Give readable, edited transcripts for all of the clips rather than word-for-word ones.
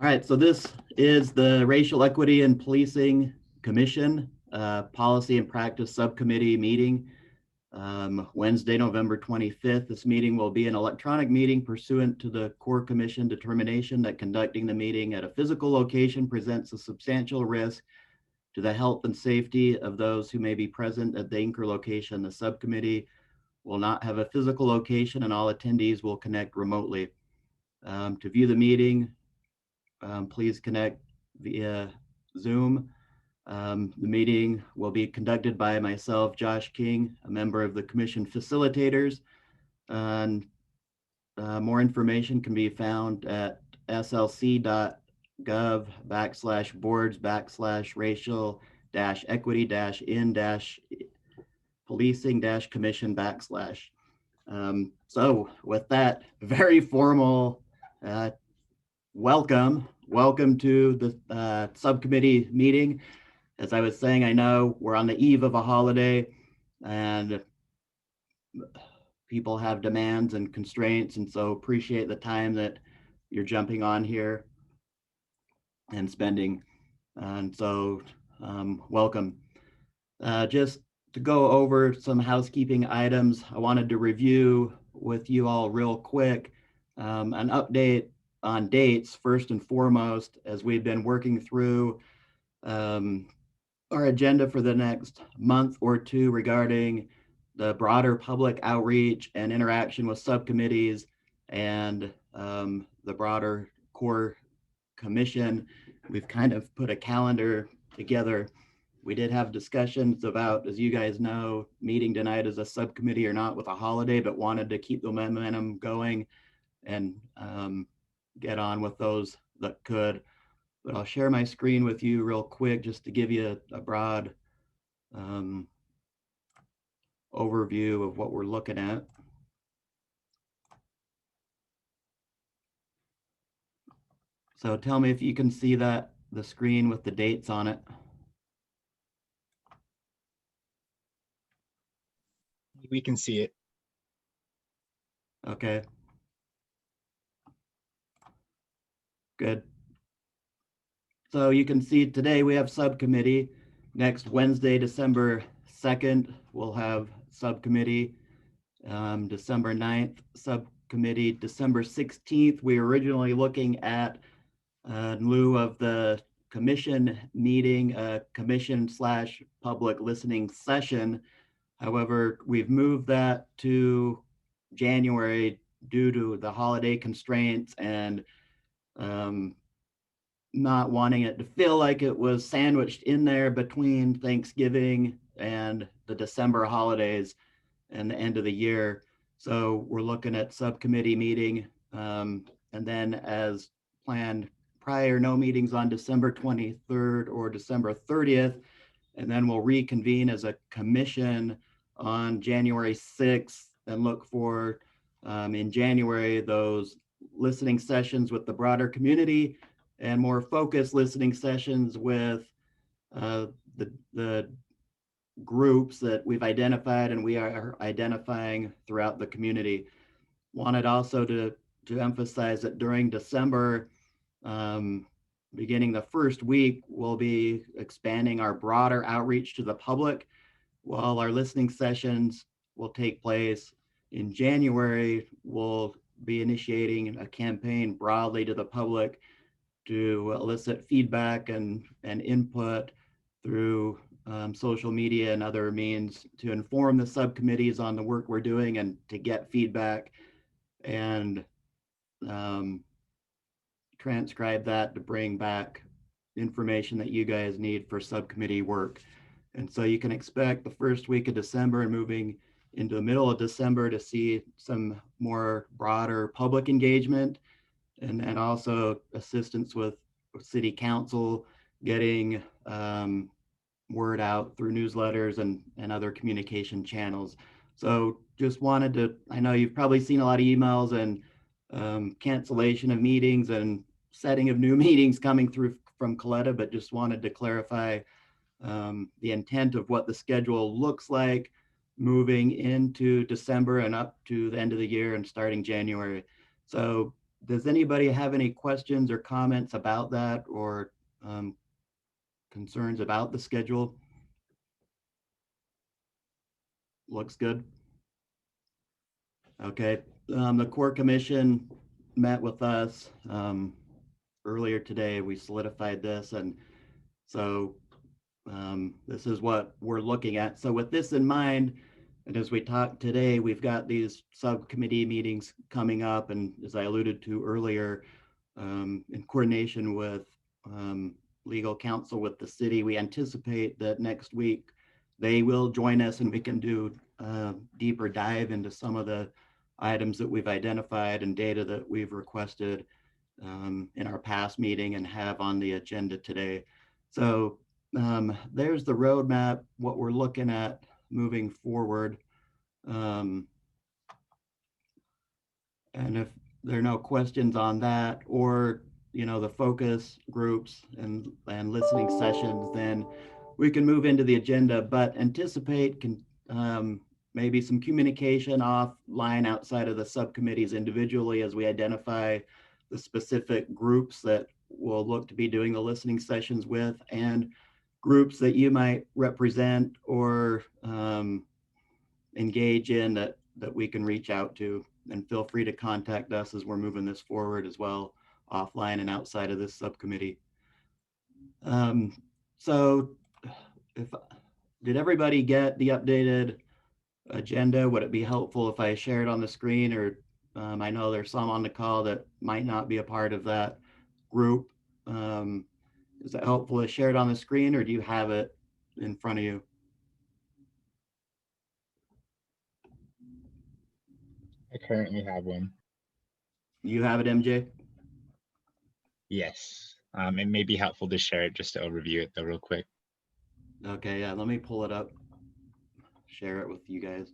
All right, so this is the Racial Equity and Policing Commission Policy and Practice Subcommittee meeting. Wednesday, November 25th. This meeting will be an electronic meeting pursuant to the Core Commission determination that conducting the meeting at a physical location presents a substantial risk to the health and safety of those who may be present at the anchor location. The subcommittee will not have a physical location and all attendees will connect remotely. To view the meeting, please connect via Zoom. The meeting will be conducted by myself, Josh King, a member of the Commission facilitators. And more information can be found at slc.gov/boards/racial-equity-in-policing-commission/. So with that very formal welcome to the subcommittee meeting. As I was saying, I know we're on the eve of a holiday and people have demands and constraints, and so appreciate the time that you're jumping on here and spending. And so welcome. Just to go over some housekeeping items, I wanted to review with you all real quick an update on dates, first and foremost, as we've been working through our agenda for the next month or two regarding the broader public outreach and interaction with subcommittees and the broader core commission. We've kind of put a calendar together. We did have discussions about, as you guys know, meeting tonight as a subcommittee or not with a holiday, but wanted to keep the momentum going and get on with those that could. But I'll share my screen with you real quick just to give you a broad overview of what we're looking at. So tell me if you can see that, the screen with the dates on it. We can see it. Okay. Good. So you can see today we have subcommittee. Next Wednesday, December 2nd, we'll have subcommittee. December 9th, subcommittee. December 16th, we were originally looking at, in lieu of the commission meeting, commission/public listening session. However, we've moved that to January due to the holiday constraints and not wanting it to feel like it was sandwiched in there between Thanksgiving and the December holidays and the end of the year. So we're looking at subcommittee meeting, and then as planned prior, no meetings on December 23rd or December 30th, and then we'll reconvene as a commission on January 6th and look for in January those listening sessions with the broader community and more focused listening sessions with the groups that we've identified and we are identifying throughout the community. Wanted also to emphasize that during December, beginning the first week, we'll be expanding our broader outreach to the public, while our listening sessions will take place in January. We'll be initiating a campaign broadly to the public to elicit feedback and input through social media and other means to inform the subcommittees on the work we're doing and to get feedback and transcribe that to bring back information that you guys need for subcommittee work. And so you can expect the first week of December and moving into the middle of December to see some more broader public engagement and also assistance with city council getting word out through newsletters and other communication channels. So just wanted to, I know you've probably seen a lot of emails and cancellation of meetings and setting of new meetings coming through from Coletta, but just wanted to clarify the intent of what the schedule looks like moving into December and up to the end of the year and starting January. So does anybody have any questions or comments about that, or concerns about the schedule? Looks good. Okay, the core commission met with us earlier today. We solidified this, and so this is what we're looking at. So with this in mind, and as we talked today, we've got these subcommittee meetings coming up, and as I alluded to earlier, in coordination with legal counsel with the city, we anticipate that next week they will join us and we can do a deeper dive into some of the items that we've identified and data that we've requested in our past meeting and have on the agenda today. So there's the roadmap, what we're looking at moving forward. And if there are no questions on that, or the focus groups and listening sessions, then we can move into the agenda, but anticipate maybe some communication offline outside of the subcommittees individually as we identify the specific groups that we'll look to be doing the listening sessions with, and groups that you might represent or engage in that we can reach out to. And feel free to contact us as we're moving this forward as well, offline and outside of this subcommittee. So if did everybody get the updated agenda? Would it be helpful if I share it on the screen, or I know there's some on the call that might not be a part of that group. Is it helpful to share it on the screen, or do you have it in front of you? I currently have one. You have it, MJ? Yes. It may be helpful to share it just to overview it though real quick. Okay, yeah, let me pull it up, share it with you guys.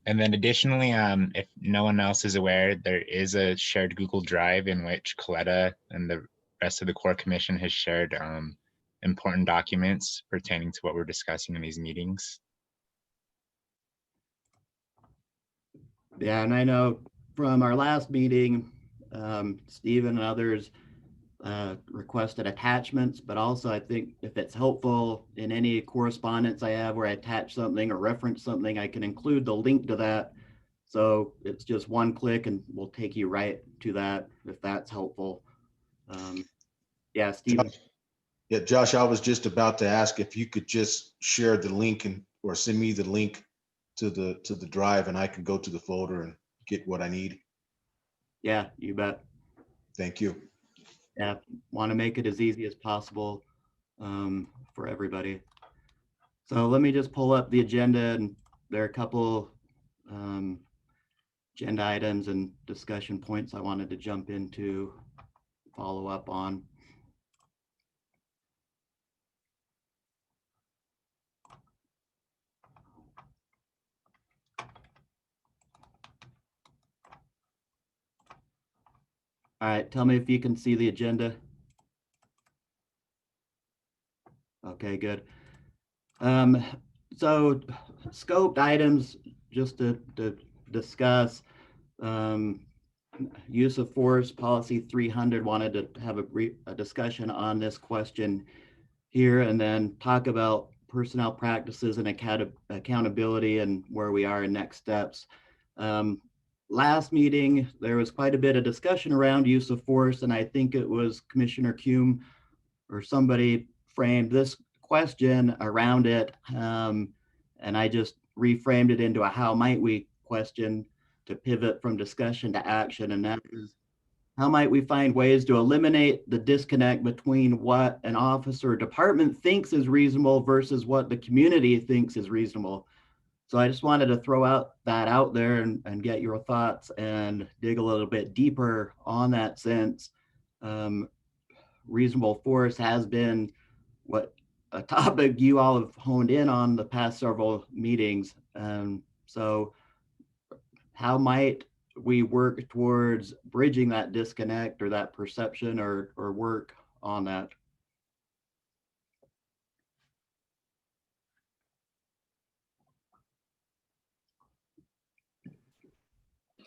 And then additionally, if no one else is aware, there is a shared Google Drive in which Coletta and the rest of the core commission has shared important documents pertaining to what we're discussing in these meetings. Yeah, and I know from our last meeting, Stephen and others requested attachments, but also I think if it's helpful in any correspondence I have where I attach something or reference something, I can include the link to that. So it's just one click and we'll take you right to that if that's helpful. Yeah, Stephen. Yeah, Josh, I was just about to ask if you could just share the link or send me the link to the drive, and I can go to the folder and get what I need. Yeah, you bet. Thank you. Yeah, want to make it as easy as possible for everybody. So let me just pull up the agenda, and there are a couple agenda items and discussion points I wanted to jump into, follow up on. All right, tell me if you can see the agenda. Okay, good. So scoped items, just to discuss, use of force policy 300, wanted to have a discussion on this question here, and then talk about personnel practices and accountability and where we are in next steps. Last meeting, there was quite a bit of discussion around use of force, and I think it was Commissioner Kuhn or somebody framed this question around it. And I just reframed it into a how might we question to pivot from discussion to action. And that is, how might we find ways to eliminate the disconnect between what an officer or department thinks is reasonable versus what the community thinks is reasonable? So I just wanted to throw that out there and get your thoughts and dig a little bit deeper on that sense. Reasonable force has been what a topic you all have honed in on the past several meetings. So how might we work towards bridging that disconnect or that perception, or work on that?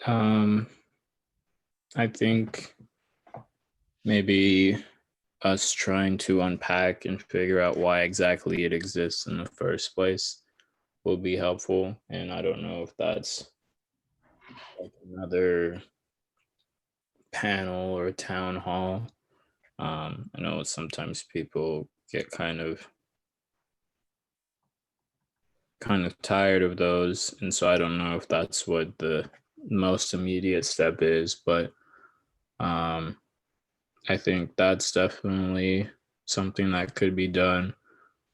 I think maybe us trying to unpack and figure out why exactly it exists in the first place will be helpful. And I don't know if that's like another panel or a town hall. I know sometimes people get kind of tired of those, and so I don't know if that's what the most immediate step is, but I think that's definitely something that could be done.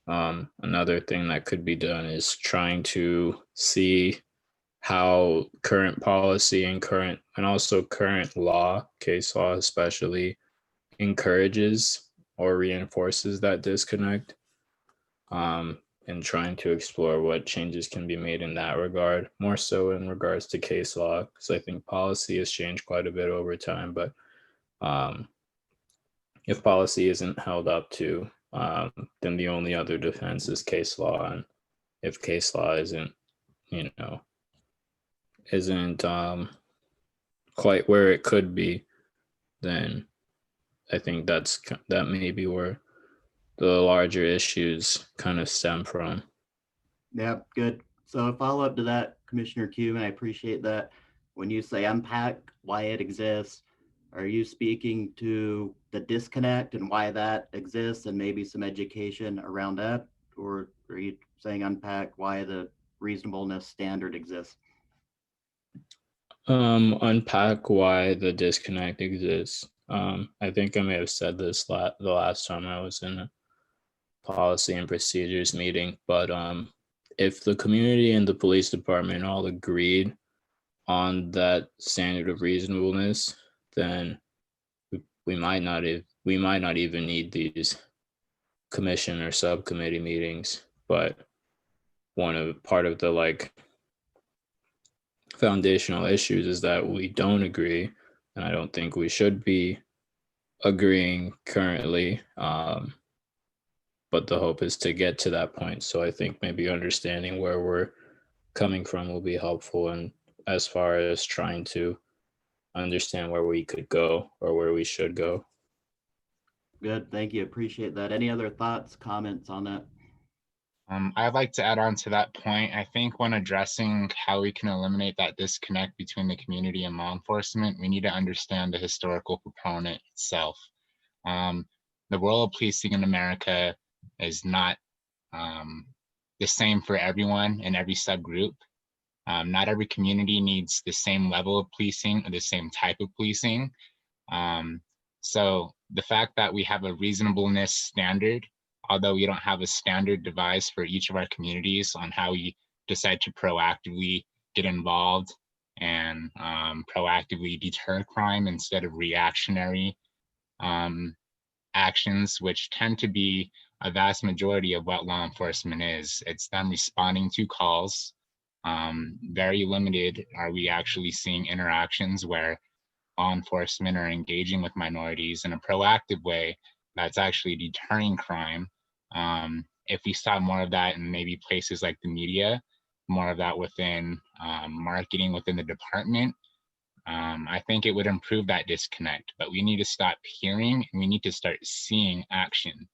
Another thing that could be done is trying to see how current policy and also current law, case law especially, encourages or reinforces that disconnect. And trying to explore what changes can be made in that regard, more so in regards to case law, because I think policy has changed quite a bit over time. But if policy isn't held up to, then the only other defense is case law. And if case law isn't quite where it could be, then I think that may be where the larger issues kind of stem from. Yeah, good. So a follow-up to that, Commissioner Q, and I appreciate that. When you say unpack why it exists, are you speaking to the disconnect and why that exists and maybe some education around that? Or are you saying unpack why the reasonableness standard exists? Unpack why the disconnect exists. I think I may have said this the last time I was in a policy and procedures meeting, but if the community and the police department all agreed on that standard of reasonableness, then we might not even need these commission or subcommittee meetings. But part of the like foundational issues is that we don't agree, and I don't think we should be agreeing currently. But the hope is to get to that point. So I think maybe understanding where we're coming from will be helpful, and as far as trying to understand where we could go or where we should go. Good, thank you, appreciate that. Any other thoughts, comments on that? I'd like to add on to that point. I think when addressing how we can eliminate that disconnect between the community and law enforcement, we need to understand the historical proponent itself. The role of policing in America is not the same for everyone in every subgroup. Not every community needs the same level of policing or the same type of policing. So the fact that we have a reasonableness standard, although we don't have a standard device for each of our communities on how we decide to proactively get involved and proactively deter crime instead of reactionary actions, which tend to be a vast majority of what law enforcement is. It's them responding to calls. Very limited are we actually seeing interactions where law enforcement are engaging with minorities in a proactive way that's actually deterring crime. If we saw more of that in maybe places like the media, more of that within marketing within the department, I think it would improve that disconnect. But we need to stop hearing and we need to start seeing action.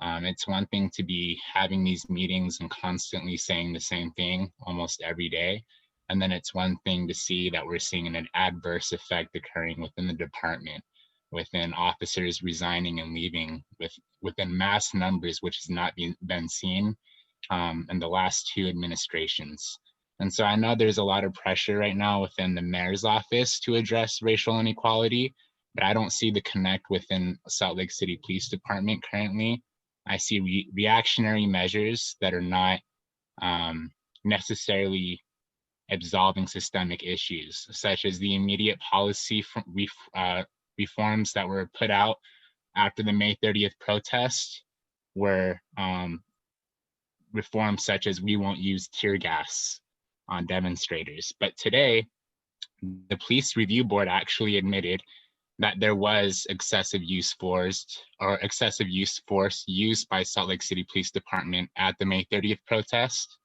It's one thing to be having these meetings and constantly saying the same thing almost every day. And then it's one thing to see that we're seeing an adverse effect occurring within the department, within officers resigning and leaving within mass numbers, which has not been seen in the last two administrations. And so I know there's a lot of pressure right now within the mayor's office to address racial inequality, but I don't see the connect within Salt Lake City Police Department currently. I see reactionary measures that are not necessarily absolving systemic issues, such as the immediate policy reforms that were put out after the May 30th protest were reforms such as we won't use tear gas on demonstrators. But today, the Police Review Board actually admitted that there was excessive use force used by Salt Lake City Police Department at the May 30th protest.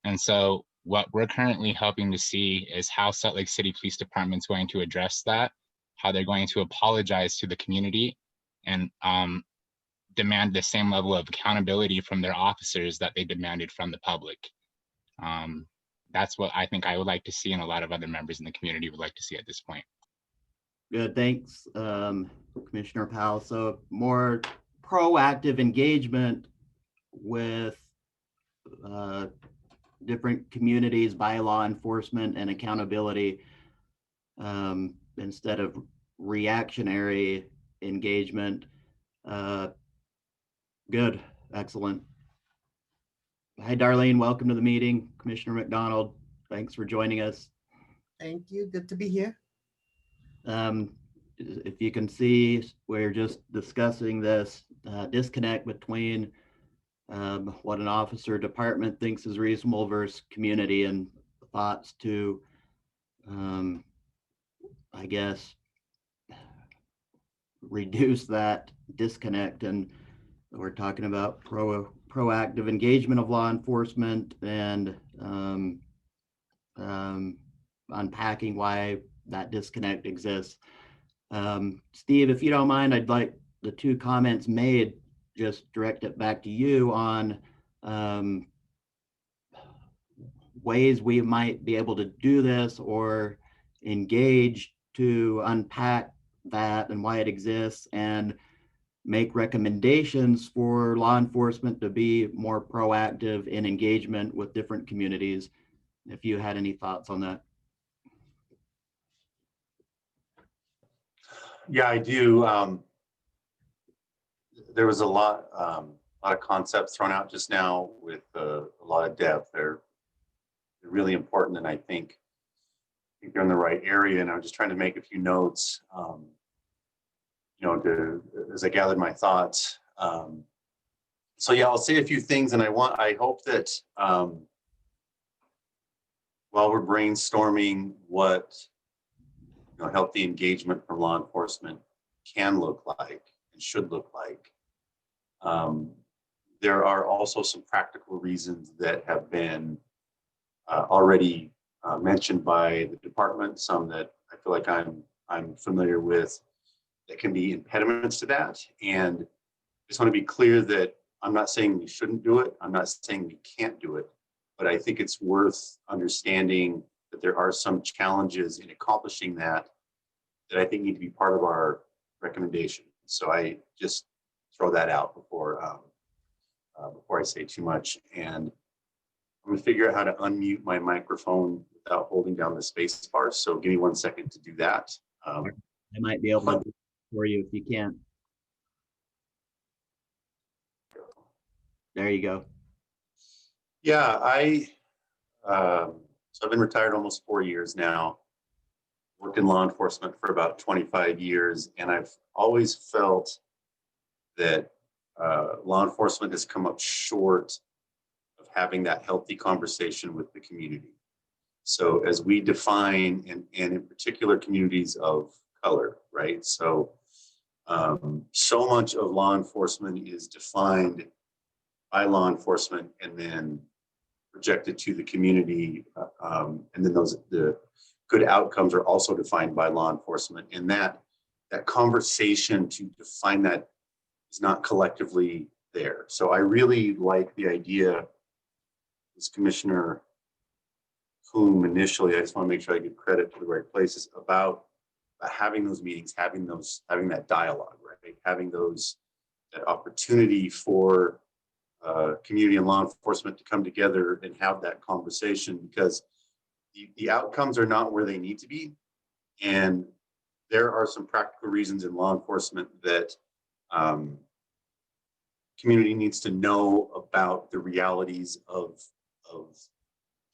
And so what we're currently hoping to see is how Salt Lake City Police Department is going to address that, how they're going to apologize to the community and demand the same level of accountability from their officers that they demanded from the public. That's what I think I would like to see, and a lot of other members in the community would like to see at this point. Good, thanks, Commissioner Powell. So more proactive engagement with different communities by law enforcement and accountability, instead of reactionary engagement. Good, excellent. Hi, Darlene, welcome to the meeting. Commissioner McDonald, thanks for joining us. Thank you, good to be here. If you can see, we're just discussing this disconnect between what an officer department thinks is reasonable versus community, and thoughts to, I guess, reduce that disconnect. And we're talking about proactive engagement of law enforcement and unpacking why that disconnect exists. Steve, if you don't mind, I'd like the two comments made, just direct it back to you on ways we might be able to do this or engage to unpack that and why it exists, and make recommendations for law enforcement to be more proactive in engagement with different communities. If you had any thoughts on that. Yeah, I do. There was a lot of concepts thrown out just now with a lot of depth. They're really important, and I think they're in the right area. And I'm just trying to make a few notes, as I gathered my thoughts. So yeah, I'll say a few things, and I hope that while we're brainstorming what healthy engagement from law enforcement can look like and should look like, there are also some practical reasons that have been already mentioned by the department, some that I feel like I'm familiar with, that can be impediments to that. And I just want to be clear that I'm not saying we shouldn't do it. I'm not saying we can't do it, but I think it's worth understanding that there are some challenges in accomplishing that I think need to be part of our recommendation. So I just throw that out before I say too much. And I'm gonna figure out how to unmute my microphone without holding down the space bar. So give me 1 second to do that. I might be able to do it for you if you can't. There you go. Yeah, so I've been retired almost 4 years now. Worked in law enforcement for about 25 years, and I've always felt that law enforcement has come up short of having that healthy conversation with the community. So as we define, and in particular communities of color, right? So so much of law enforcement is defined by law enforcement and then projected to the community, and then the good outcomes are also defined by law enforcement, and that conversation to define that is not collectively there. So I really like the idea, as Commissioner Coombe initially, I just want to make sure I give credit to the right places, about having those meetings, having that dialogue, right? Having that opportunity for community and law enforcement to come together and have that conversation, because the outcomes are not where they need to be. And there are some practical reasons in law enforcement that community needs to know about the realities of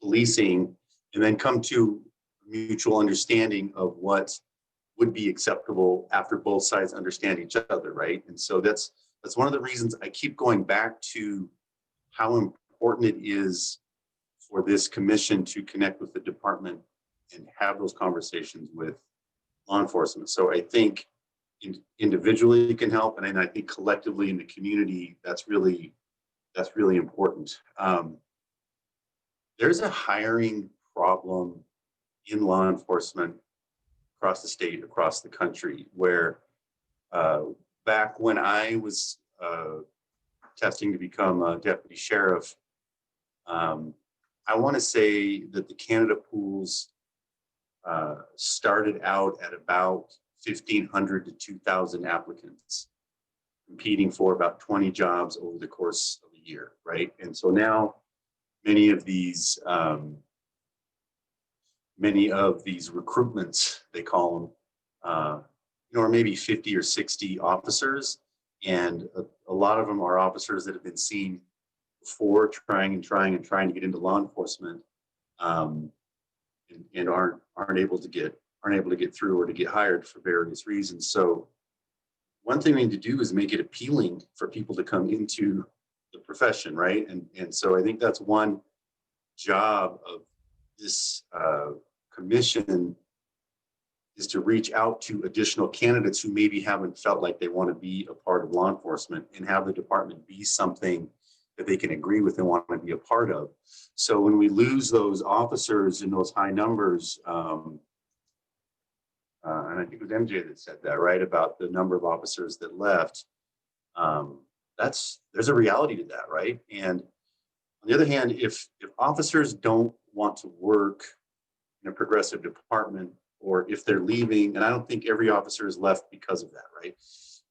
policing, and then come to mutual understanding of what would be acceptable after both sides understand each other, right? And so that's one of the reasons I keep going back to how important it is for this commission to connect with the department and have those conversations with law enforcement. So I think individually it can help, and then I think collectively in the community, that's really important. there's a hiring problem in law enforcement across the state, across the country, where back when I was testing to become a deputy sheriff, I want to say that the candidate pools started out at about 1,500 to 2,000 applicants, competing for about 20 jobs over the course of a year, right? And so now many of these recruitments, they call them, or maybe 50 or 60 officers, and a lot of them are officers that have been seen before, trying to get into law enforcement, and aren't able to get through or to get hired for various reasons. So one thing we need to do is make it appealing for people to come into the profession, right? And so I think that's one job of this commission, is to reach out to additional candidates who maybe haven't felt like they want to be a part of law enforcement, and have the department be something that they can agree with and want to be a part of. So when we lose those officers in those high numbers, and I think it was MJ that said that, right, about the number of officers that left, there's a reality to that, right? And on the other hand, if officers don't want to work in a progressive department, or if they're leaving, and I don't think every officer is left because of that, right?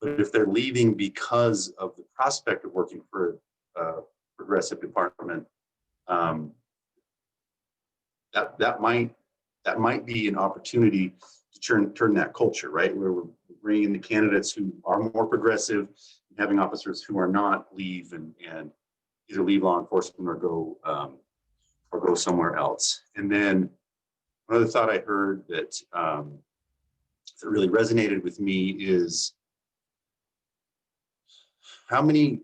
But if they're leaving because of the prospect of working for a progressive department, that might be an opportunity to turn that culture, right? Where we're bringing in the candidates who are more progressive, and having officers who are not leave and either leave law enforcement or go somewhere else. And then another thought I heard that really resonated with me is how many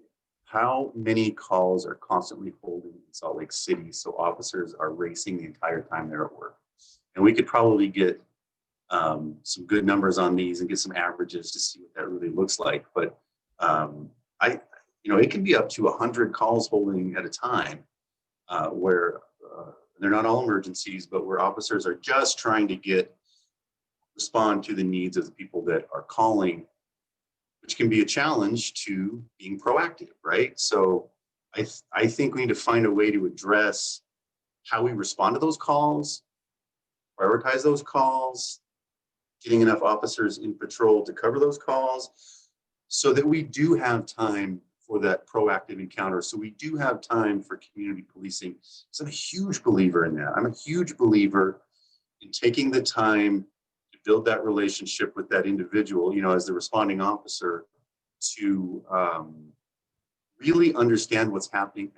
calls are constantly holding in Salt Lake City, so officers are racing the entire time they're at work. And we could probably get some good numbers on these and get some averages to see what that really looks like. But it can be up to 100 calls holding at a time, where they're not all emergencies, but where officers are just trying to respond to the needs of the people that are calling, which can be a challenge to being proactive, right? So I think we need to find a way to address how we respond to those calls, prioritize those calls, getting enough officers in patrol to cover those calls, so that we do have time for that proactive encounter. So we do have time for community policing. So I'm a huge believer in that. I'm a huge believer in taking the time to build that relationship with that individual, as the responding officer, to really understand what's happening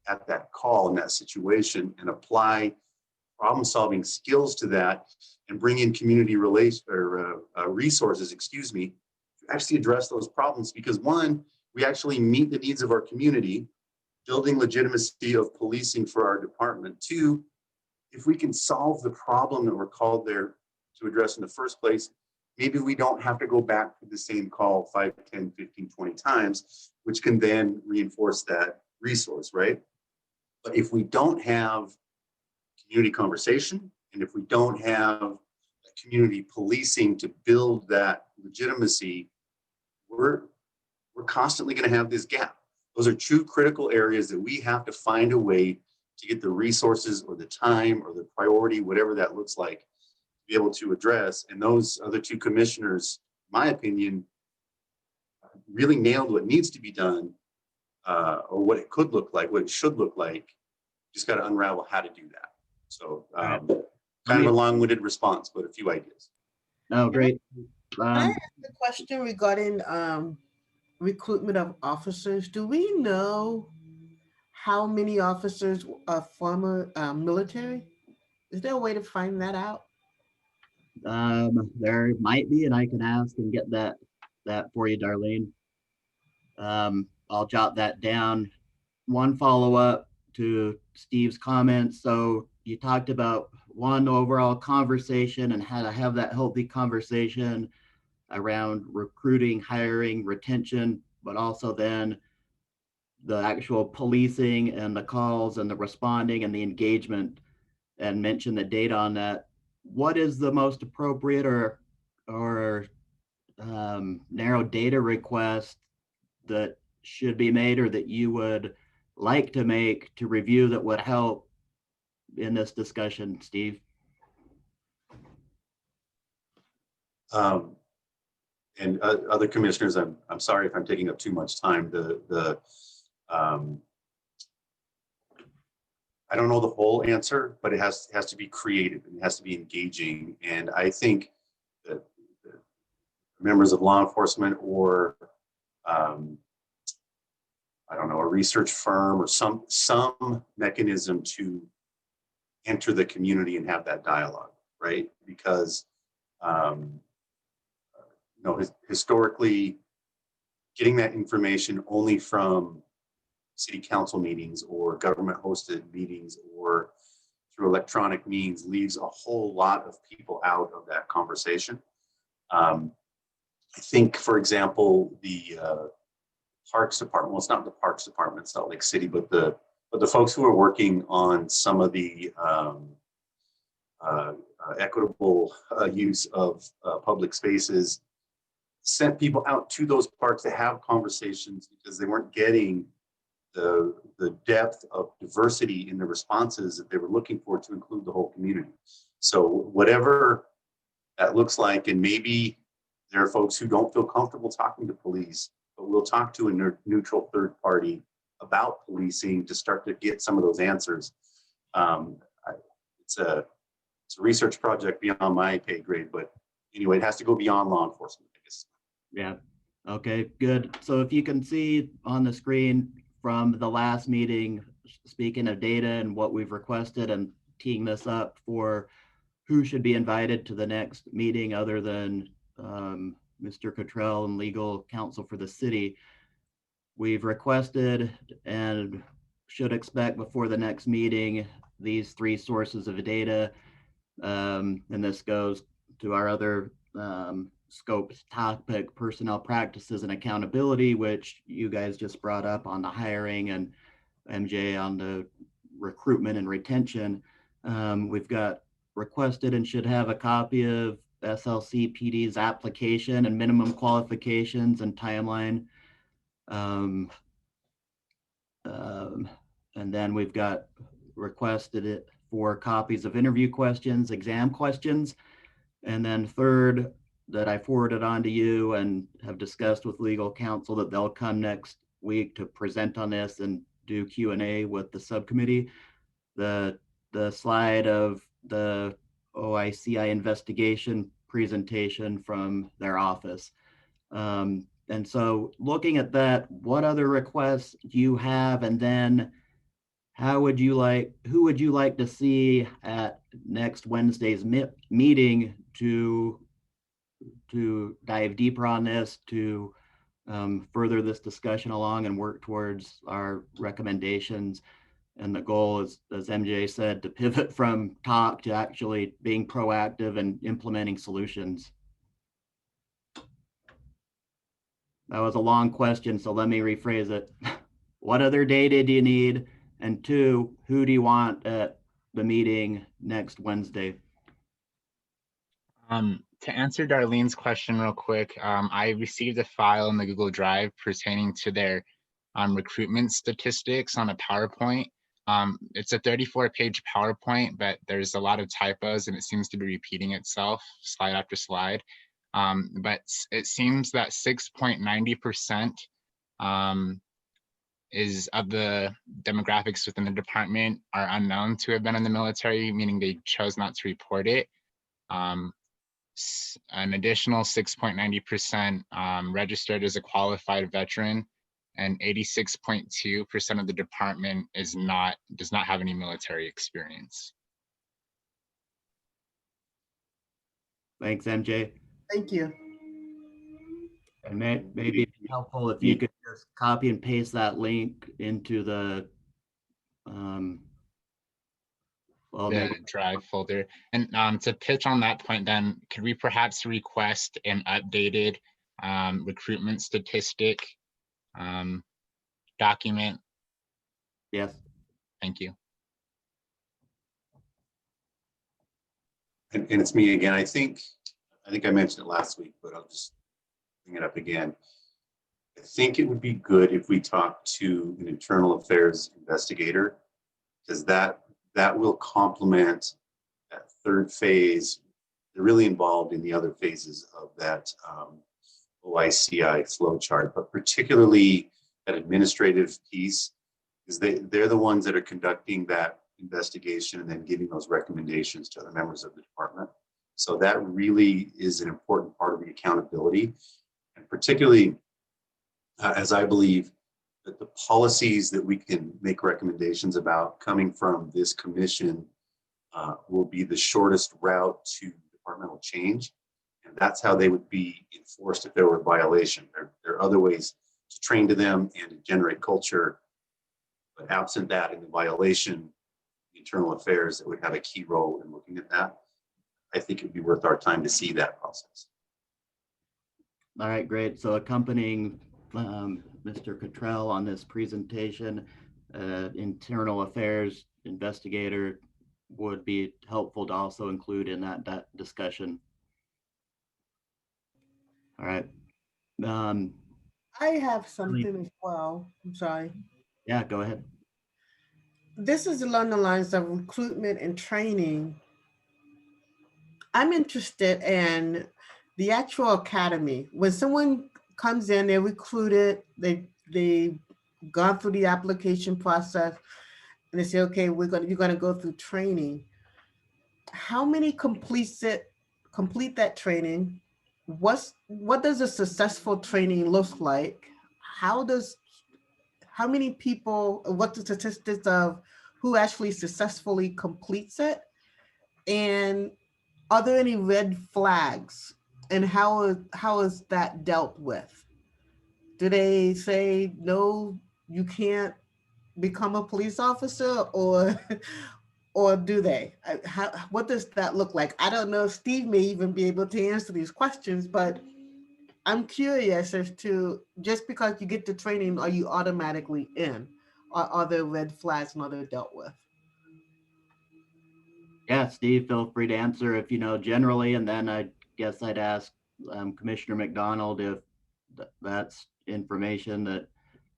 at that call in that situation, and apply problem-solving skills to that, and bring in community resources, to actually address those problems. Because one, we actually meet the needs of our community, building legitimacy of policing for our department. Two, if we can solve the problem that we're called there to address in the first place, maybe we don't have to go back to the same call 5, 10, 15, 20 times, which can then reinforce that resource, right? But if we don't have community conversation, and if we don't have community policing to build that legitimacy, we're constantly going to have this gap. Those are two critical areas that we have to find a way to get the resources or the time or the priority, whatever that looks like, to be able to address. And those other two commissioners, in my opinion, really nailed what needs to be done, or what it could look like, what it should look like. Just got to unravel how to do that. So kind of a long-winded response, but a few ideas. No, great. Can I ask a question regarding recruitment of officers? Do we know how many officers are former military? Is there a way to find that out? There might be, and I can ask and get that for you, Darlene. I'll jot that down. One follow-up to Steve's comments. So you talked about one overall conversation and how to have that healthy conversation around recruiting, hiring, retention, but also then the actual policing and the calls and the responding and the engagement, and mention the data on that, what is the most appropriate or narrow data request that should be made or that you would like to make to review that would help in this discussion, Steve? And other commissioners, I'm sorry if I'm taking up too much time. I don't know the whole answer, but it has to be creative and it has to be engaging. And I think that members of law enforcement or I don't know, a research firm or some mechanism to enter the community and have that dialogue, right? Because you know, historically, getting that information only from city council meetings or government hosted meetings or through electronic means leaves a whole lot of people out of that conversation. I think, for example, the Parks Department, well, it's not the Parks Department in Salt Lake City, but the folks who are working on some of the equitable use of public spaces sent people out to those parks to have conversations because they weren't getting the depth of diversity in the responses that they were looking for to include the whole community. So whatever that looks like, and maybe there are folks who don't feel comfortable talking to police, but we'll talk to a neutral third party about policing to start to get some of those answers. It's a research project beyond my pay grade, but anyway, it has to go beyond law enforcement, I guess. Yeah. Okay, good. So if you can see on the screen from the last meeting, speaking of data and what we've requested and teeing this up for who should be invited to the next meeting other than Mr. Cottrell and legal counsel for the city, we've requested and should expect before the next meeting these 3 sources of data. And this goes to our other scoped topic, personnel practices and accountability, which you guys just brought up on the hiring, and MJ on the recruitment and retention. We've got requested and should have a copy of SLC PD's application and minimum qualifications and timeline. And then we've got requested it for copies of interview questions, exam questions. And then third, that I forwarded on to you and have discussed with legal counsel that they'll come next week to present on this and do Q&A with the subcommittee. The slide of the OICI investigation presentation from their office. And so looking at that, what other requests do you have? And then who would you like to see at next Wednesday's meeting to dive deeper on this, to further this discussion along and work towards our recommendations? And the goal is, as MJ said, to pivot from talk to actually being proactive and implementing solutions. That was a long question, so let me rephrase it. What other data do you need? And 2, who do you want at the meeting next Wednesday? To answer Darlene's question real quick, I received a file in the Google Drive pertaining to their recruitment statistics on a PowerPoint. It's a 34-page PowerPoint, but there's a lot of typos and it seems to be repeating itself slide after slide. But it seems that 6.90% is of the demographics within the department are unknown to have been in the military, meaning they chose not to report it. An additional 6.90% registered as a qualified veteran, and 86.2% of the department does not have any military experience. Thanks, MJ. Thank you. And maybe it'd be helpful if you could just copy and paste that link into the Drive folder. And to pitch on that point, then could we perhaps request an updated recruitment statistic document? Yes. Thank you. And it's me again. I think I mentioned it last week, but I'll just bring it up again. I think it would be good if we talk to an internal affairs investigator, because that will complement that third phase. They're really involved in the other phases of that OICI flow chart, but particularly that administrative piece, is they're the ones that are conducting that investigation and then giving those recommendations to other members of the department. So that really is an important part of the accountability, and particularly as I believe that the policies that we can make recommendations about coming from this commission will be the shortest route to departmental change. And that's how they would be enforced if there were a violation. There are other ways to train to them and to generate culture, but absent that in the violation, internal affairs that would have a key role in looking at that. I think it'd be worth our time to see that process. All right, great. So accompanying Mr. Cottrell on this presentation, internal affairs investigator would be helpful to also include in that discussion. All right. I have something as well. I'm sorry. Yeah, go ahead. This is along the lines of recruitment and training. I'm interested in the actual academy. When someone comes in, they're recruited, they've gone through the application process, and they say, okay, you're gonna go through training. How many complete that training? What does a successful training look like? How many people, what's the statistics of who actually successfully completes it? And are there any red flags? And how is that dealt with? Do they say, no, you can't become a police officer, or or do they? What does that look like? I don't know if Steve may even be able to answer these questions, but I'm curious as to, just because you get the training, are you automatically in? Or are there red flags and are they dealt with? Yeah, Steve, feel free to answer if you know generally, and then I guess I'd ask Commissioner McDonald if that's information that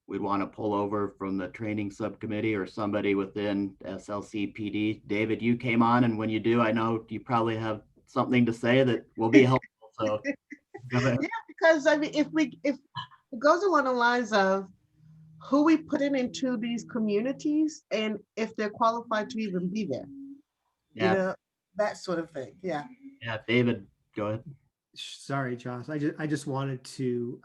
we'd want to pull over from the training subcommittee or somebody within SLCPD. David, you came on, and when you do, I know you probably have something to say that will be helpful. So go ahead. Yeah, because I mean, if it goes along the lines of who we put into these communities and if they're qualified to even be there, Yeah, you know, that sort of thing. Yeah. yeah, David, go ahead. Sorry, Josh. I just wanted to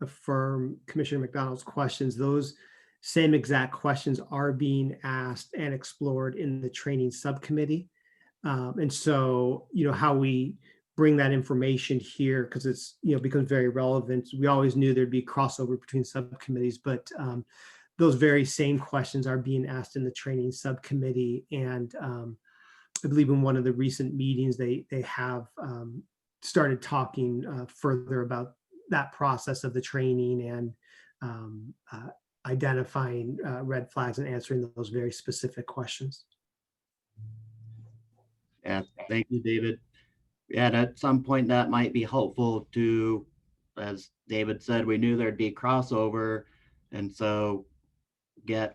affirm Commissioner McDonald's questions. Those same exact questions are being asked and explored in the training subcommittee. And so, how we bring that information here, because it's, becomes very relevant. We always knew there'd be crossover between subcommittees, but those very same questions are being asked in the training subcommittee. And I believe in one of the recent meetings, they have started talking further about that process of the training and identifying red flags and answering those very specific questions. Yeah, thank you, David. Yeah, and at some point that might be helpful to, as David said, we knew there'd be crossover. And so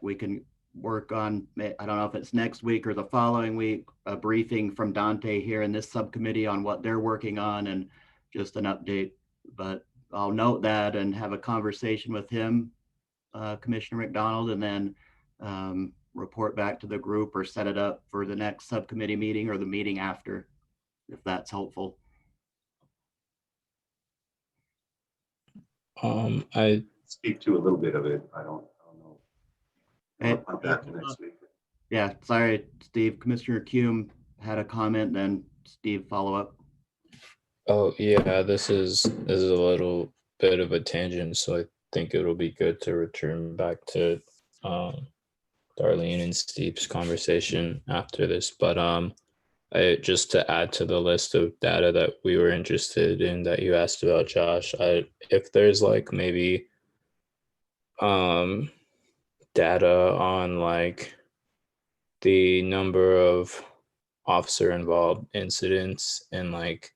we can work on, I don't know if it's next week or the following week, a briefing from Dante here in this subcommittee on what they're working on and just an update. But I'll note that and have a conversation with him, Commissioner McDonald, and then report back to the group or set it up for the next subcommittee meeting or the meeting after, if that's helpful. I Speak to a little bit of it. I don't know. Hey, I'll come back to next week. yeah, sorry, Steve. Commissioner Kuhn had a comment, then Steve follow up. Oh yeah, this is a little bit of a tangent, so I think it'll be good to return back to Darlene and Steve's conversation after this. But just to add to the list of data that we were interested in that you asked about, Josh, if there's like maybe data on like the number of officer involved incidents, and like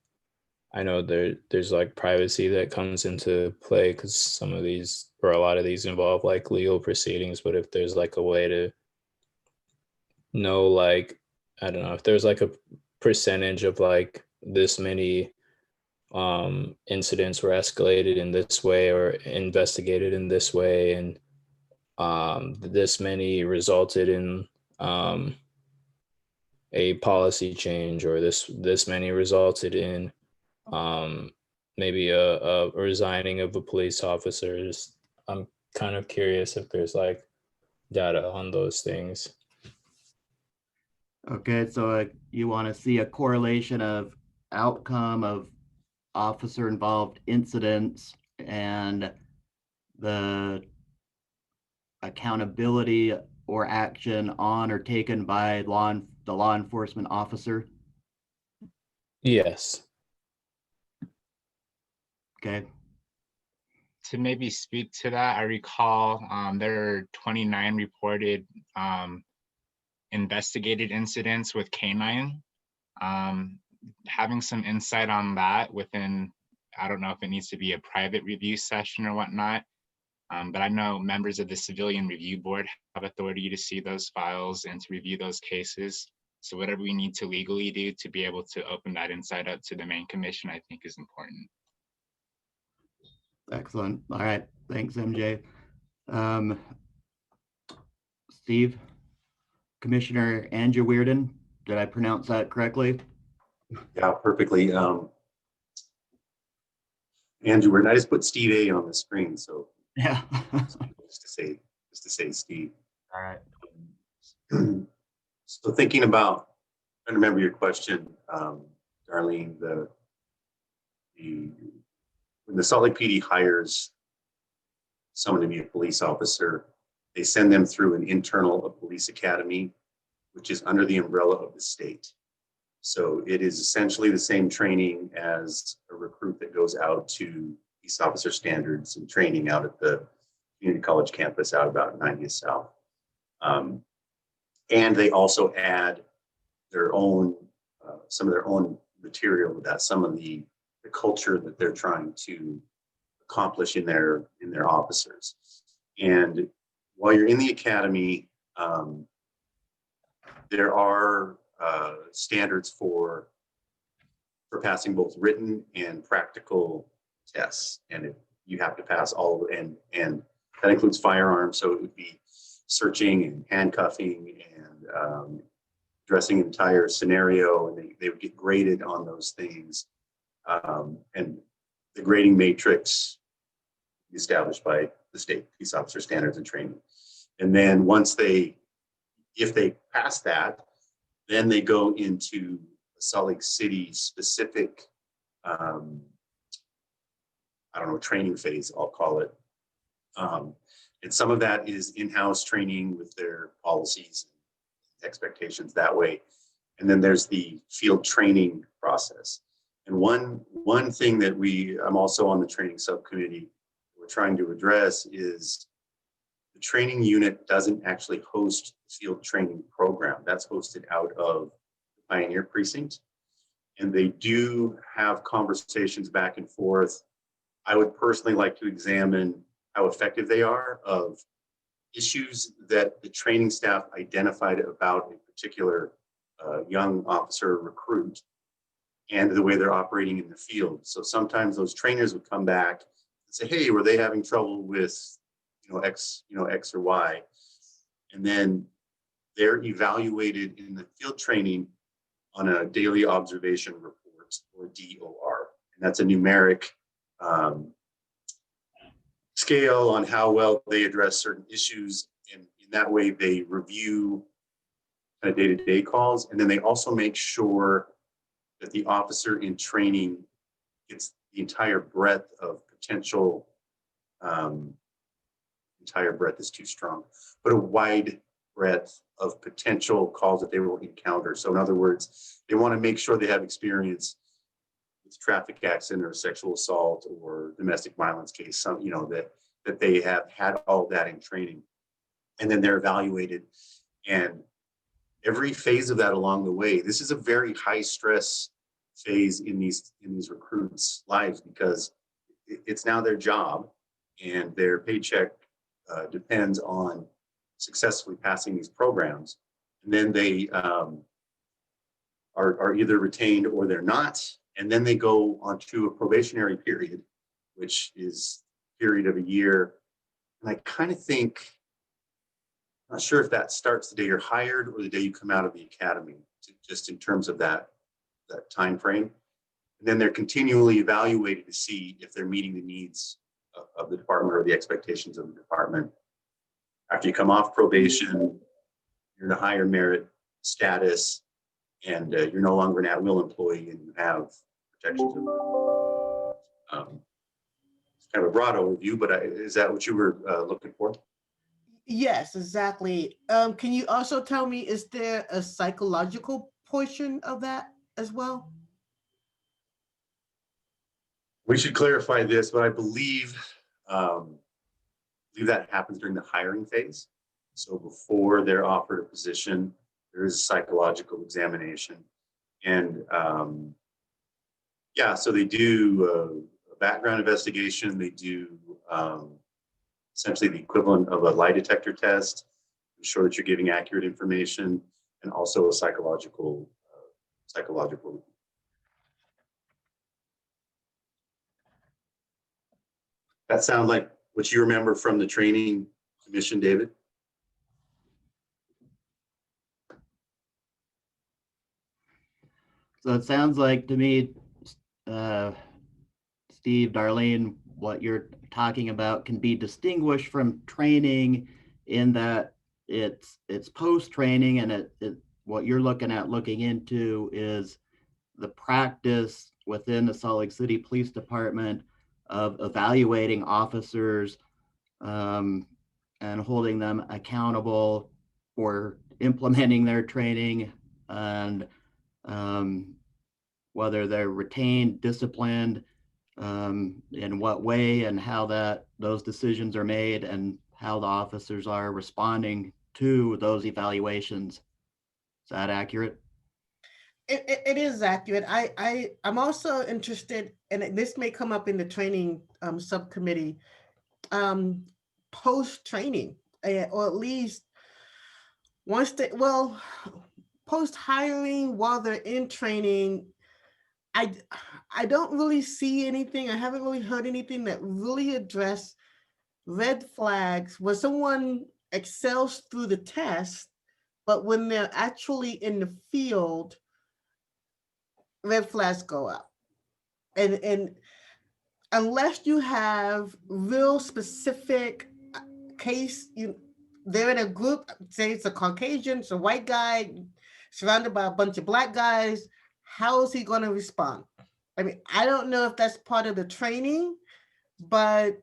I know there's like privacy that comes into play because some of these or a lot of these involve like legal proceedings, but if there's like a way to know, like, I don't know, if there's like a percentage of like this many incidents were escalated in this way or investigated in this way, and this many resulted in a policy change, or this many resulted in maybe a resigning of a police officers. I'm kind of curious if there's like data on those things. Okay, so you want to see a correlation of outcome of officer involved incidents and the accountability or action on or taken by the law enforcement officer. Yes. Okay. To maybe speak to that, I recall there are 29 reported investigated incidents with K9. Having some insight on that within, I don't know if it needs to be a private review session or whatnot, but I know members of the Civilian Review Board have authority to see those files and to review those cases. So whatever we need to legally do to be able to open that insight up to the main commission, I think is important. Excellent. All right. Thanks, MJ. Steve, Commissioner Andrew Weirden, did I pronounce that correctly? Yeah, perfectly. Andrew, I just put Steve A on the screen, so Yeah. just to say Steve. All right. So thinking about, I remember your question, Darlene, when the Salt Lake PD hires someone to be a police officer, they send them through an internal police academy, which is under the umbrella of the state. So it is essentially the same training as a recruit that goes out to police officer standards and training out at the community college campus out about 90th South. And they also add their own, some of their own material with that, some of the culture that they're trying to accomplish in their officers. And while you're in the academy, there are standards for passing both written and practical tests, and you have to pass all, and that includes firearms. So it would be searching and handcuffing and addressing an entire scenario, and they would get graded on those things. And the grading matrix established by the state police officer standards and training. And then if they pass that, then they go into a Salt Lake City specific, training phase, I'll call it. And some of that is in-house training with their policies and expectations that way. And then there's the field training process. And one thing that I'm also on the training subcommittee, we're trying to address is the training unit doesn't actually host the field training program. That's hosted out of the Pioneer Precinct. And they do have conversations back and forth. I would personally like to examine how effective they are of issues that the training staff identified about a particular young officer recruit and the way they're operating in the field. So sometimes those trainers would come back and say, hey, were they having trouble with X or Y? And then they're evaluated in the field training on a daily observation report, or DOR. And that's a numeric scale on how well they address certain issues. And in that way, they review kind of day-to-day calls. And then they also make sure that the officer in training gets the entire breadth of potential, entire breadth is too strong, but a wide breadth of potential calls that they will encounter. So in other words, they want to make sure they have experience with traffic accident or sexual assault or domestic violence case, that they have had all that in training. and then they're evaluated. And every phase of that along the way, this is a very high stress phase in these recruits' lives, because it's now their job and their paycheck depends on successfully passing these programs. And then they are either retained or they're not. And then they go onto a probationary period, which is a period of a year. And I kind of think, I'm not sure if that starts the day you're hired or the day you come out of the academy, just in terms of that time frame. And then they're continually evaluated to see if they're meeting the needs of the department or the expectations of the department. After you come off probation, you're in a higher merit status, and you're no longer an at-will employee, and you have protections. It's kind of a broad overview, but is that what you were looking for? Yes, exactly. Can you also tell me, is there a psychological portion of that as well? We should clarify this, but I believe that happens during the hiring phase. So before they're offered a position, there is a psychological examination. And yeah, so they do a background investigation. They do essentially the equivalent of a lie detector test, ensure that you're giving accurate information, and also a psychological. That sounds like what you remember from the training commission, David? So it sounds like to me, Steve, Darlene, what you're talking about can be distinguished from training in that it's post-training, and what you're looking into is the practice within the Salt Lake City Police Department of evaluating officers and holding them accountable for implementing their training, and whether they're retained, disciplined, in what way, and how those decisions are made, and how the officers are responding to those evaluations. Is that accurate? It is accurate. I'm also interested, and this may come up in the training subcommittee, post-training, or at least once post-hiring, while they're in training. I don't really see anything. I haven't really heard anything that really address red flags where someone excels through the test, but when they're actually in the field, red flags go up. And unless you have real specific case, they're in a group, say it's a Caucasian, it's a white guy surrounded by a bunch of black guys, how is he going to respond? I mean, I don't know if that's part of the training, but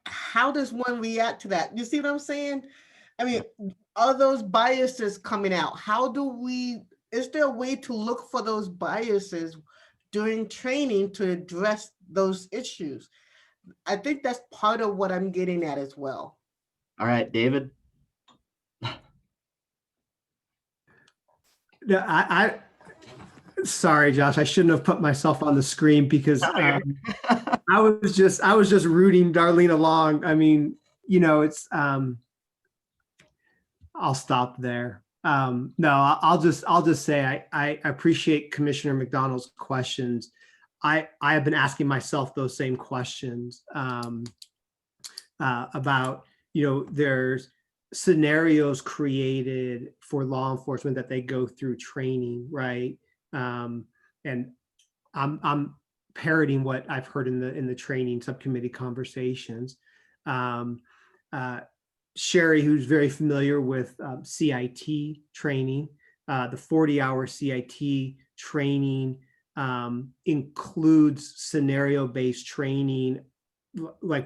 how does one react to that? You see what I'm saying? I mean, are those biases coming out? Is there a way to look for those biases during training to address those issues? I think that's part of what I'm getting at as well. All right, David. No, sorry, Josh, I shouldn't have put myself on the screen because I was just rooting Darlene along. I mean, it's I'll stop there. No, I'll just say I appreciate Commissioner McDonald's questions. I have been asking myself those same questions about, there's scenarios created for law enforcement that they go through training, right? And I'm parroting what I've heard in the training subcommittee conversations. Sherry, who's very familiar with CIT training, the 40-hour CIT training includes scenario-based training, like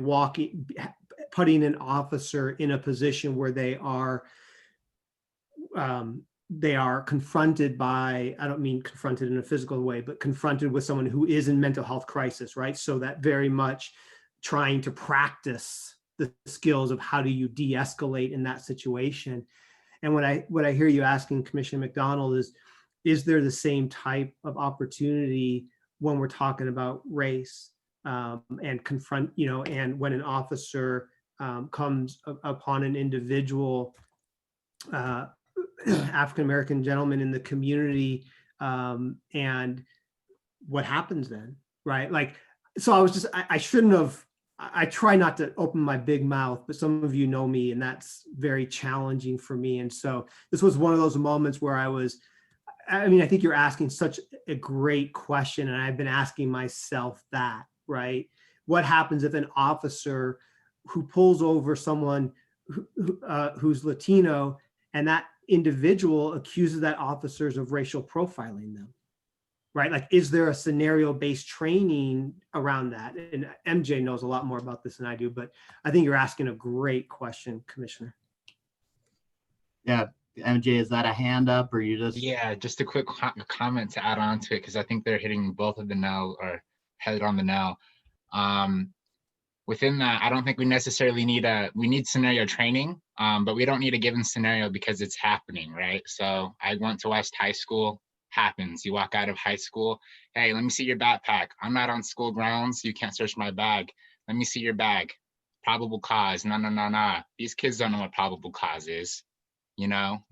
putting an officer in a position where they are confronted by, I don't mean confronted in a physical way, but confronted with someone who is in mental health crisis, right? So that very much trying to practice the skills of how do you de-escalate in that situation. And what I hear you asking, Commissioner McDonald, is there the same type of opportunity when we're talking about race, and confront, and when an officer comes upon an individual, African-American gentleman in the community, and what happens then, right? Like, so I shouldn't have, I try not to open my big mouth, but some of you know me, and that's very challenging for me. And so this was one of those moments where I think you're asking such a great question, and I've been asking myself that, right? What happens if an officer who pulls over someone who's Latino, and that individual accuses that officers of racial profiling them, right? Like, is there a scenario-based training around that? And MJ knows a lot more about this than I do, but I think you're asking a great question, Commissioner. Yeah, MJ, is that a hand up, or you just? Yeah, just a quick comment to add on to it, because I think they're hitting both of the nail, or head on the nail. Within that, I don't think we necessarily need we need scenario training, but we don't need a given scenario because it's happening, right? So I went to West High School, happens. You walk out of high school, hey, let me see your backpack. I'm not on school grounds, you can't search my bag. Let me see your bag. Probable cause, no. These kids don't know what probable cause is,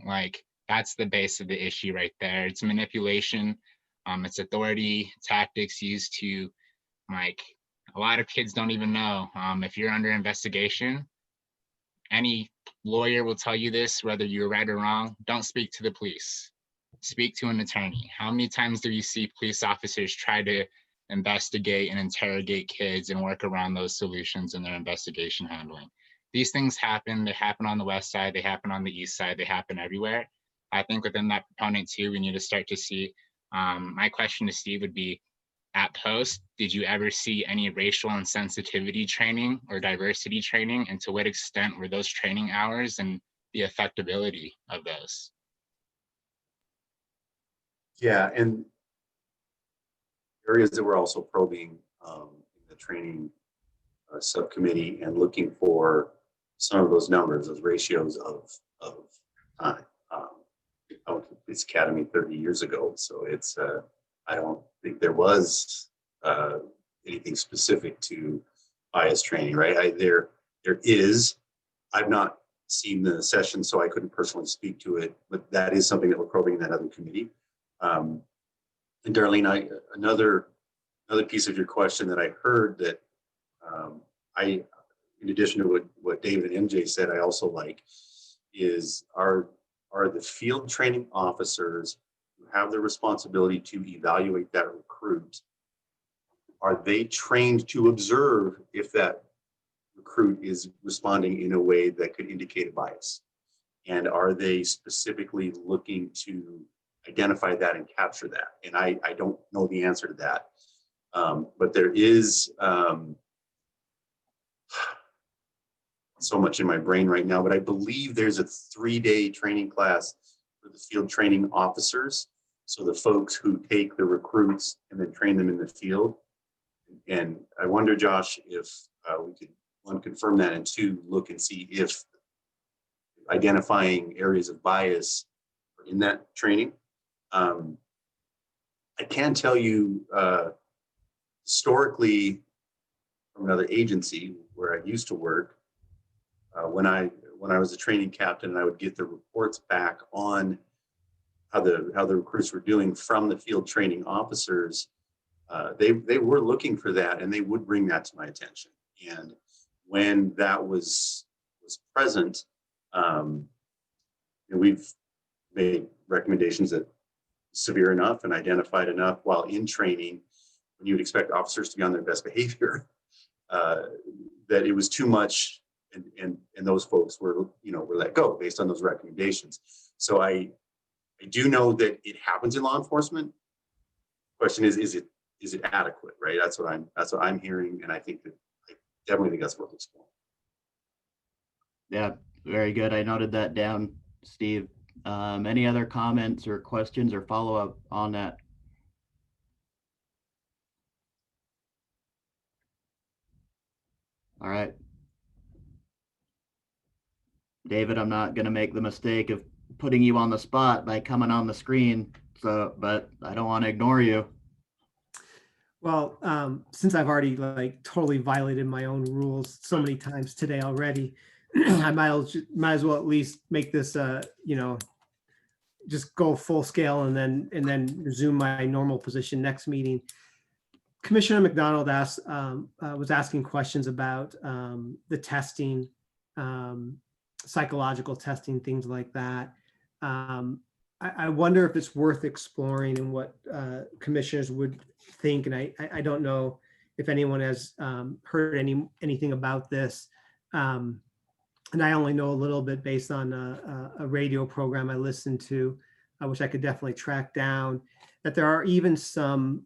like, that's the base of the issue right there. It's manipulation, it's authority tactics used to, like, a lot of kids don't even know. If you're under investigation, any lawyer will tell you this, whether you're right or wrong, don't speak to the police. Speak to an attorney. How many times do you see police officers try to investigate and interrogate kids and work around those solutions in their investigation handling? These things happen. They happen on the West Side. They happen on the East Side. They happen everywhere. I think within that proponent too, we need to start to see, my question to Steve would be, at Post, did you ever see any racial insensitivity training or diversity training? And to what extent were those training hours and the effectability of those? Yeah, and areas that we're also probing in the training subcommittee and looking for some of those numbers, those ratios of time. I went to the police academy 30 years ago, so it's I don't think there was anything specific to bias training, right? There is. I've not seen the session, so I couldn't personally speak to it, but that is something that we're probing in that other committee. And Darlene, another piece of your question that I heard that in addition to what David and MJ said, I also like is are the field training officers who have the responsibility to evaluate that recruit, are they trained to observe if that recruit is responding in a way that could indicate a bias? And are they specifically looking to identify that and capture that? And I don't know the answer to that. But there is so much in my brain right now, but I believe there's a 3-day training class for the field training officers. So the folks who take the recruits and then train them in the field. And I wonder, Josh, if we could, one, confirm that, and two, look and see if identifying areas of bias are in that training. I can tell you historically from another agency where I used to work, when I was a training captain, I would get the reports back on how the recruits were doing from the field training officers. They were looking for that, and they would bring that to my attention. And when that was present, and we've made recommendations that severe enough and identified enough while in training, when you would expect officers to be on their best behavior, that it was too much, and those folks were let go based on those recommendations. So I do know that it happens in law enforcement. Question is it adequate, right? That's what I'm hearing, and I definitely think that's worth exploring. Yeah, very good. I noted that down, Steve. Any other comments or questions or follow-up on that? All right. David, I'm not going to make the mistake of putting you on the spot by coming on the screen. So, but I don't want to ignore you. Well, since I've already like totally violated my own rules so many times today already, I might as well at least make this, just go full scale and then resume my normal position next meeting. Commissioner McDonald was asking questions about the testing, psychological testing, things like that. I wonder if it's worth exploring and what commissioners would think. And I don't know if anyone has heard anything about this. And I only know a little bit based on a radio program I listened to, which I could definitely track down, that there are even some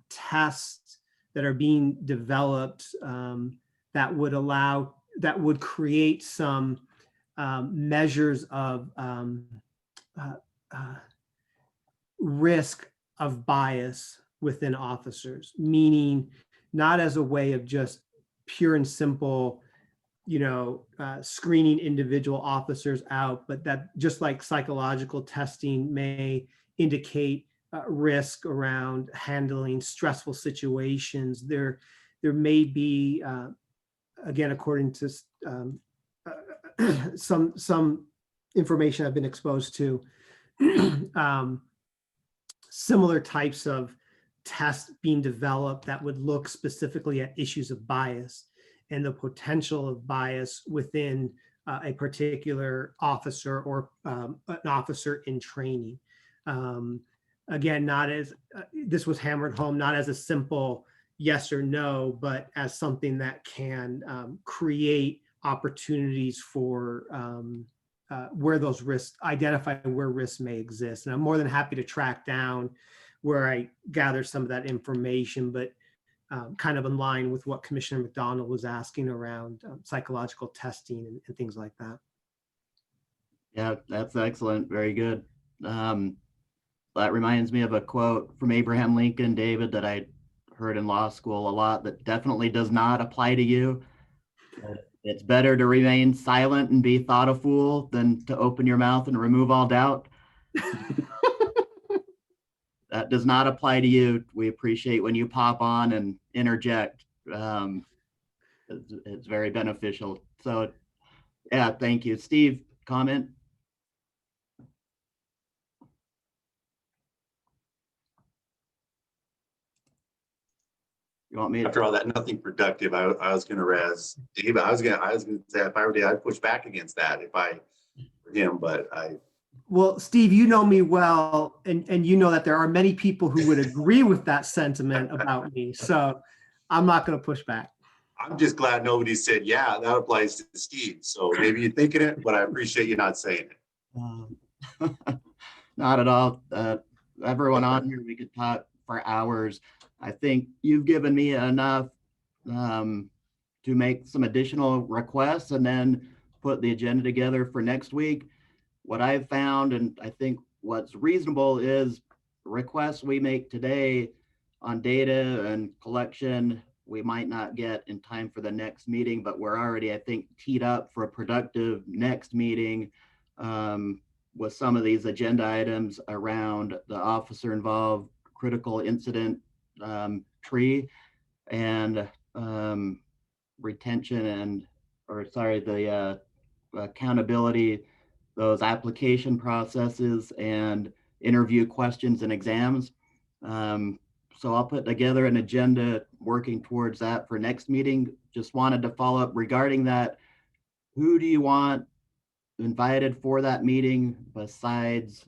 tests that are being developed that would create some measures of risk of bias within officers, meaning not as a way of just pure and simple, screening individual officers out, but that just like psychological testing may indicate risk around handling stressful situations, there may be, again, according to some information I've been exposed to, similar types of tests being developed that would look specifically at issues of bias and the potential of bias within a particular officer or an officer in training. Again, not as this was hammered home, not as a simple yes or no, but as something that can create opportunities for where those risks, identify where risks may exist. And I'm more than happy to track down where I gather some of that information, but kind of in line with what Commissioner McDonald was asking around psychological testing and things like that. Yeah, that's excellent. Very good. That reminds me of a quote from Abraham Lincoln, David, that I heard in law school a lot that definitely does not apply to you. It's better to remain silent and be thought a fool than to open your mouth and remove all doubt. That does not apply to you. We appreciate when you pop on and interject. It's very beneficial. So yeah, thank you. Steve, comment? You want me to? After all that, nothing productive. I was going to razz Dave. I was going to say if I were Dave, I'd push back against that if I were him, but Well, Steve, you know me well, and you know that there are many people who would agree with that sentiment about me. So I'm not going to push back. I'm just glad nobody said, yeah, that applies to Steve. So maybe you're thinking it, but I appreciate you not saying it. Not at all. Everyone on here, we could talk for hours. I think you've given me enough to make some additional requests and then put the agenda together for next week. What I've found, and I think what's reasonable, is requests we make today on data and collection, we might not get in time for the next meeting, but we're already, I think, teed up for a productive next meeting with some of these agenda items around the officer involved critical incident tree and retention and, the accountability, those application processes and interview questions and exams. So I'll put together an agenda working towards that for next meeting. Just wanted to follow up regarding that. Who do you want invited for that meeting besides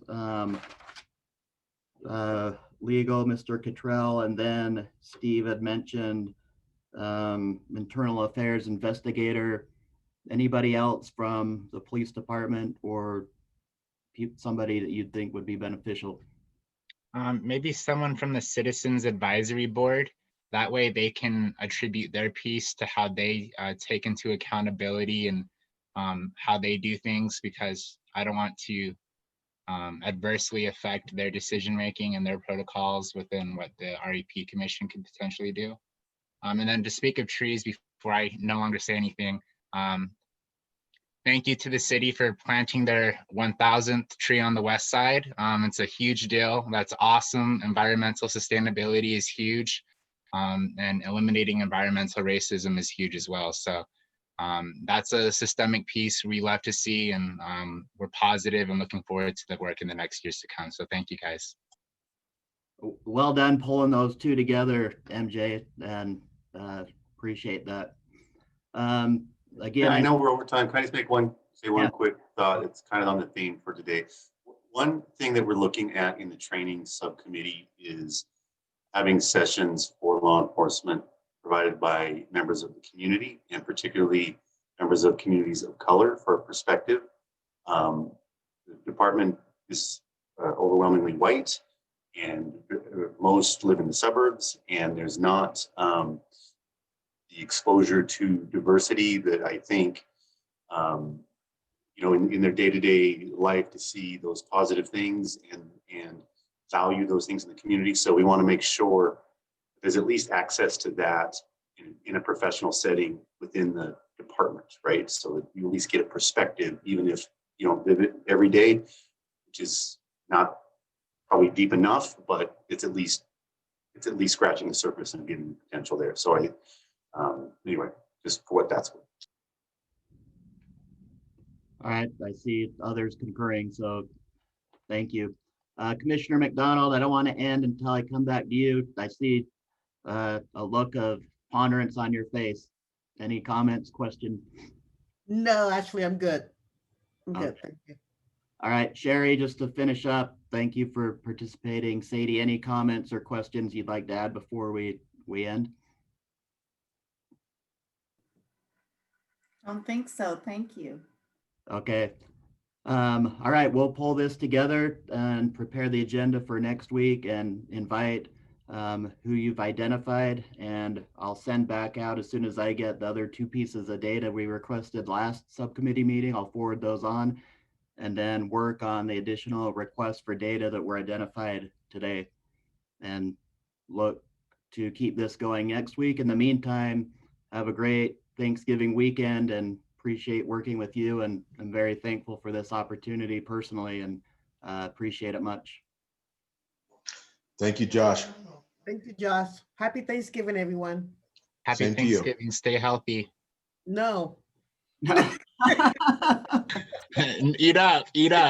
legal, Mr. Cottrell, and then Steve had mentioned internal affairs investigator. Anybody else from the police department or somebody that you'd think would be beneficial? Maybe someone from the Citizens Advisory Board. That way they can attribute their piece to how they take into accountability and how they do things, because I don't want to adversely affect their decision-making and their protocols within what the REP Commission could potentially do. And then to speak of trees, before I no longer say anything, thank you to the city for planting their 1000th tree on the west side. It's a huge deal. That's awesome. Environmental sustainability is huge. And eliminating environmental racism is huge as well. So that's a systemic piece we love to see, and we're positive and looking forward to the work in the next years to come. So thank you guys. Well done pulling those two together, MJ, and appreciate that. Again, I know we're over time. Can I just make one Yeah. quick thought? It's kind of on the theme for today. One thing that we're looking at in the training subcommittee is having sessions for law enforcement provided by members of the community, and particularly members of communities of color for perspective. The department is overwhelmingly white, and most live in the suburbs, and there's not the exposure to diversity that I think, in their day-to-day life, to see those positive things and value those things in the community. So we want to make sure there's at least access to that in a professional setting within the department, right? So that you at least get a perspective, even if you don't live it every day, which is not probably deep enough, but it's at least scratching the surface and getting potential there. So anyway, just for what that's worth. all right, I see others concurring, so thank you. Commissioner McDonald, I don't want to end until I come back to you. I see a look of ponderance on your face. Any comments, question? No, actually, I'm good. I'm good, Okay. thank you. All right, Sherry, just to finish up, thank you for participating. Sadie, any comments or questions you'd like to add before we end? Don't think so. Thank you. Okay. All right, we'll pull this together and prepare the agenda for next week and invite who you've identified, and I'll send back out as soon as I get the other two pieces of data we requested last subcommittee meeting. I'll forward those on and then work on the additional requests for data that were identified today and look to keep this going next week. In the meantime, have a great Thanksgiving weekend and appreciate working with you, and I'm very thankful for this opportunity personally, and appreciate it much. Thank you, Josh. Thank you, Josh. Happy Thanksgiving, everyone. Happy Same to you. Thanksgiving. Stay healthy. No. Eat up. Eat up.